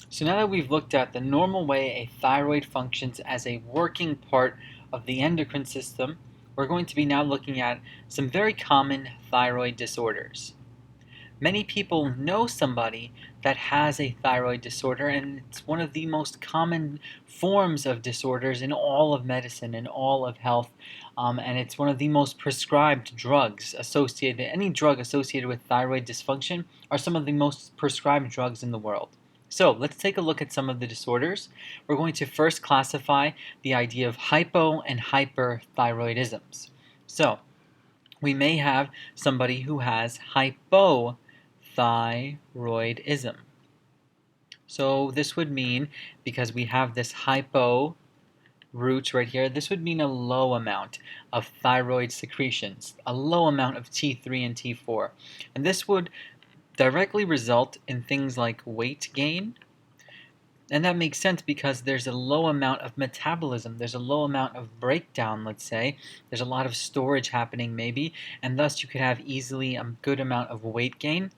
So now that we've looked at the normal way a thyroid functions as a working part of the endocrine system, we're going to be now looking at some very common thyroid disorders. Many people know somebody that has a thyroid disorder, and it's one of the most common forms of disorders in all of medicine and all of health. And it's one of the most prescribed drugs associated, any drug associated with thyroid dysfunction are some of the most prescribed drugs in the world. So let's take a look at some of the disorders. We're going to first classify the idea of hypo and hyperthyroidisms. So we may have somebody who has hypothyroidism. So this would mean, because we have this hypo root right here, this would mean a low amount of thyroid secretions, a low amount of T3 and T4. And this would directly result in things like weight gain. And that makes sense because there's a low amount of metabolism. There's a low amount of breakdown, let's say. There's a lot of storage happening maybe, and thus you could have easily a good amount of weight gain.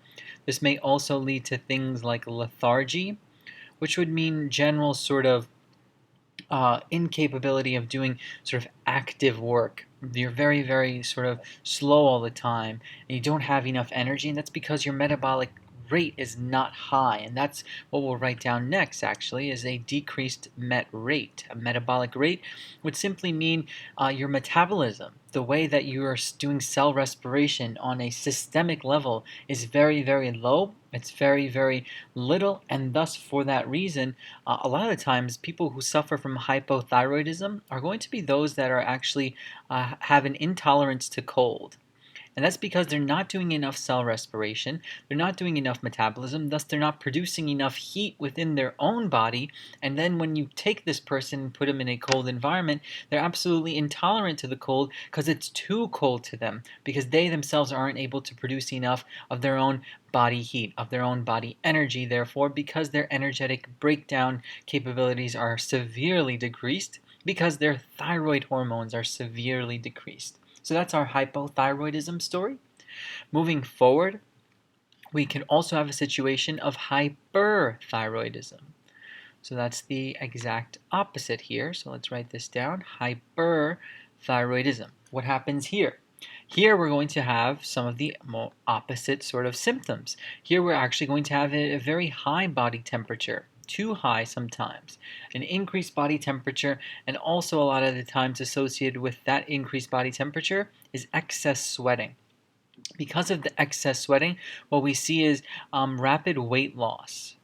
This may also lead to things like lethargy, which would mean general sort of incapability of doing sort of active work. You're very, very sort of slow all the time, and you don't have enough energy, and that's because your metabolic rate is not high. And that's what we'll write down next, actually, is a decreased met rate. A metabolic rate would simply mean your metabolism. The way that you are doing cell respiration on a systemic level is very, very low. It's very, very little, and thus, for that reason, a lot of the times people who suffer from hypothyroidism are going to be those that are actually have an intolerance to cold. And that's because they're not doing enough cell respiration, they're not doing enough metabolism, thus they're not producing enough heat within their own body. And then when you take this person and put them in a cold environment, they're absolutely intolerant to the cold because it's too cold to them, because they themselves aren't able to produce enough of their own body heat, of their own body energy, therefore, because their energetic breakdown capabilities are severely decreased, because their thyroid hormones are severely decreased. So that's our hypothyroidism story. Moving forward, we can also have a situation of hyperthyroidism. So that's the exact opposite here. So let's write this down. Hyperthyroidism. What happens here? Here we're going to have some of the more opposite sort of symptoms. Here we're actually going to have a very high body temperature, too high sometimes, an increased body temperature, and also a lot of the times associated with that increased body temperature is excess sweating. Because of the excess sweating, what we see is rapid weight loss.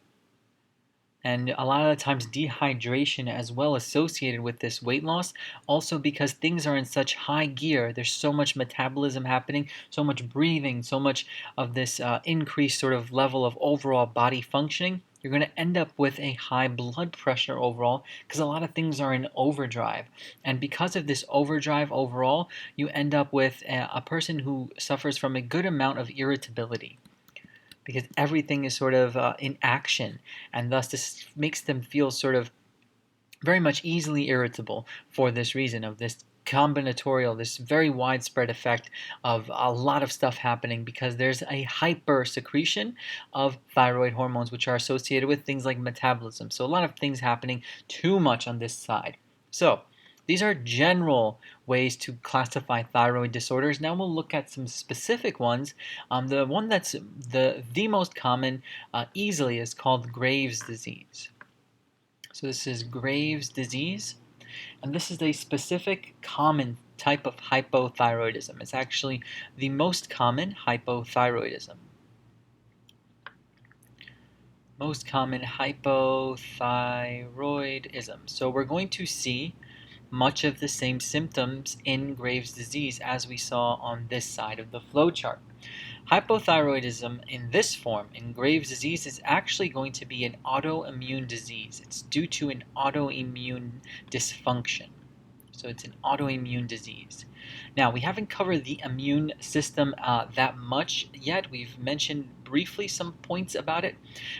And a lot of the times dehydration as well associated with this weight loss, also because things are in such high gear. There's so much metabolism happening, so much breathing, so much of this increased sort of level of overall body functioning. You're going to end up with a high blood pressure overall because a lot of things are in overdrive. And because of this overdrive overall, you end up with a person who suffers from a good amount of irritability, because everything is sort of in action, and thus this makes them feel sort of very much easily irritable for this reason of this combinatorial, this very widespread effect of a lot of stuff happening, because there's a hyper secretion of thyroid hormones which are associated with things like metabolism. So a lot of things happening too much on this side. So these are general ways to classify thyroid disorders. Now we'll look at some specific ones. The one that's the most common easily is called Graves' disease. So this is Graves' disease, and this is a specific common type of hypothyroidism. It's actually the most common hypothyroidism. Most common hypothyroidism. So we're going to see much of the same symptoms in Graves' disease as we saw on this side of the flowchart. Hypothyroidism in this form, in Graves' disease, is actually going to be an autoimmune disease. It's due to an autoimmune dysfunction. So it's an autoimmune disease. Now, we haven't covered the immune system that much yet. We've mentioned briefly some points about it.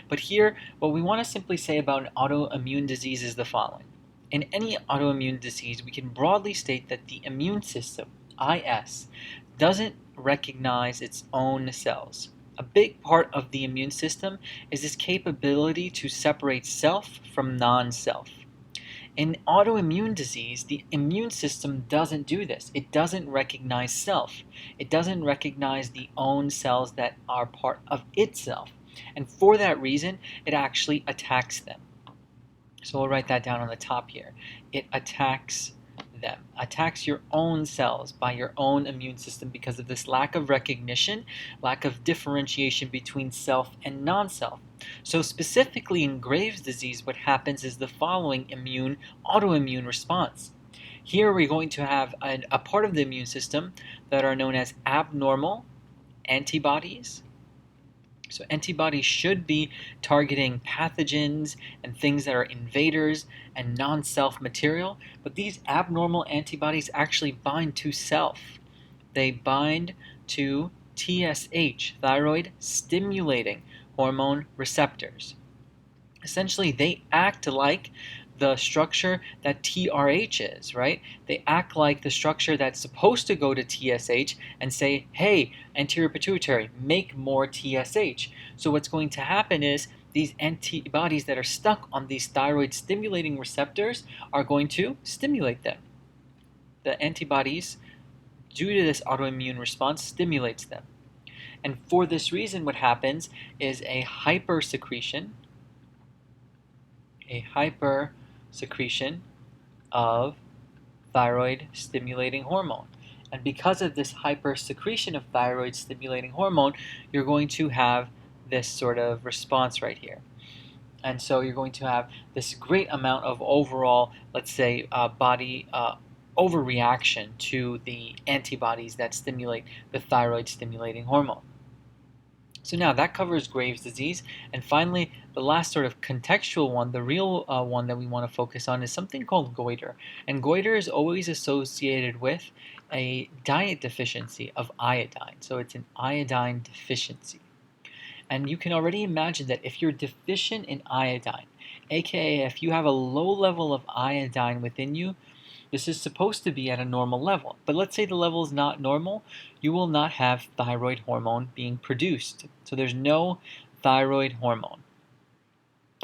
But here, what we want to simply say about an autoimmune disease is the following. In any autoimmune disease, we can broadly state that the immune system, IS, doesn't recognize its own cells. A big part of the immune system is this capability to separate self from non-self. In autoimmune disease, the immune system doesn't do this. It doesn't recognize self. It doesn't recognize the own cells that are part of itself. And for that reason, it actually attacks them. So we'll write that down on the top here. It attacks them, attacks your own cells by your own immune system because of this lack of recognition, lack of differentiation between self and non-self. So specifically in Graves' disease, what happens is the following autoimmune response. Here we're going to have a part of the immune system that are known as abnormal antibodies. So antibodies should be targeting pathogens and things that are invaders and non-self material, but these abnormal antibodies actually bind to self. They bind to TSH, thyroid stimulating hormone receptors. Essentially, they act like the structure that TRH is, right? They act like the structure that's supposed to go to TSH and say, hey, anterior pituitary, make more TSH. So what's going to happen is these antibodies that are stuck on these thyroid stimulating receptors are going to stimulate them. The antibodies, due to this autoimmune response, stimulates them. And for this reason, what happens is a hypersecretion of thyroid stimulating hormone. And because of this hypersecretion of thyroid stimulating hormone, you're going to have this sort of response right here. And so you're going to have this great amount of overall, let's say, body overreaction to the antibodies that stimulate the thyroid stimulating hormone. So now that covers Graves' disease. And finally, the last sort of contextual one, the real one that we want to focus on is something called goiter. And goiter is always associated with a diet deficiency of iodine. So it's an iodine deficiency. And you can already imagine that if you're deficient in iodine, aka if you have a low level of iodine within you, this is supposed to be at a normal level. But let's say the level is not normal, you will not have thyroid hormone being produced. So there's no thyroid hormone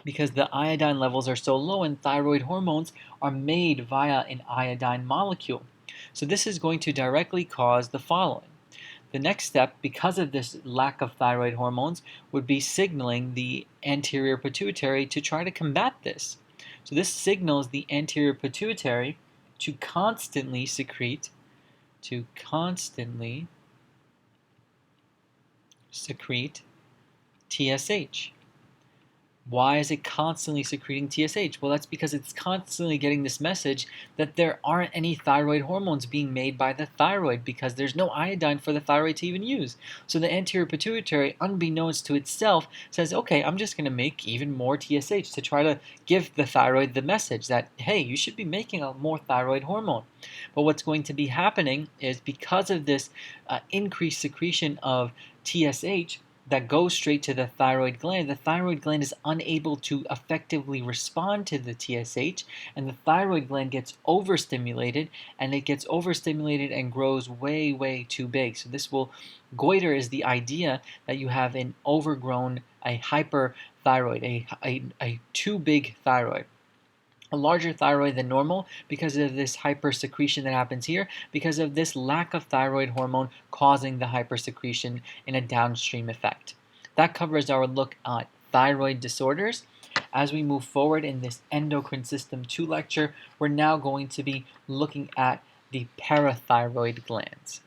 because the iodine levels are so low, and thyroid hormones are made via an iodine molecule. So this is going to directly cause the following. The next step, because of this lack of thyroid hormones, would be signaling the anterior pituitary to try to combat this. So this signals the anterior pituitary to constantly secrete TSH. Why is it constantly secreting TSH? Well, that's because it's constantly getting this message that there aren't any thyroid hormones being made by the thyroid because there's no iodine for the thyroid to even use. So the anterior pituitary, unbeknownst to itself, says, okay, I'm just going to make even more TSH to try to give the thyroid the message that, hey, you should be making more thyroid hormone. But what's going to be happening is because of this increased secretion of TSH, that goes straight to the thyroid gland is unable to effectively respond to the TSH, and the thyroid gland gets overstimulated, and it gets overstimulated and grows way, way too big. So goiter is the idea that you have an overgrown, a hyperthyroid, a too big thyroid. A larger thyroid than normal because of this hypersecretion that happens here, because of this lack of thyroid hormone causing the hypersecretion in a downstream effect. That covers our look at thyroid disorders. As we move forward in this Endocrine System 2 lecture, we're now going to be looking at the parathyroid glands.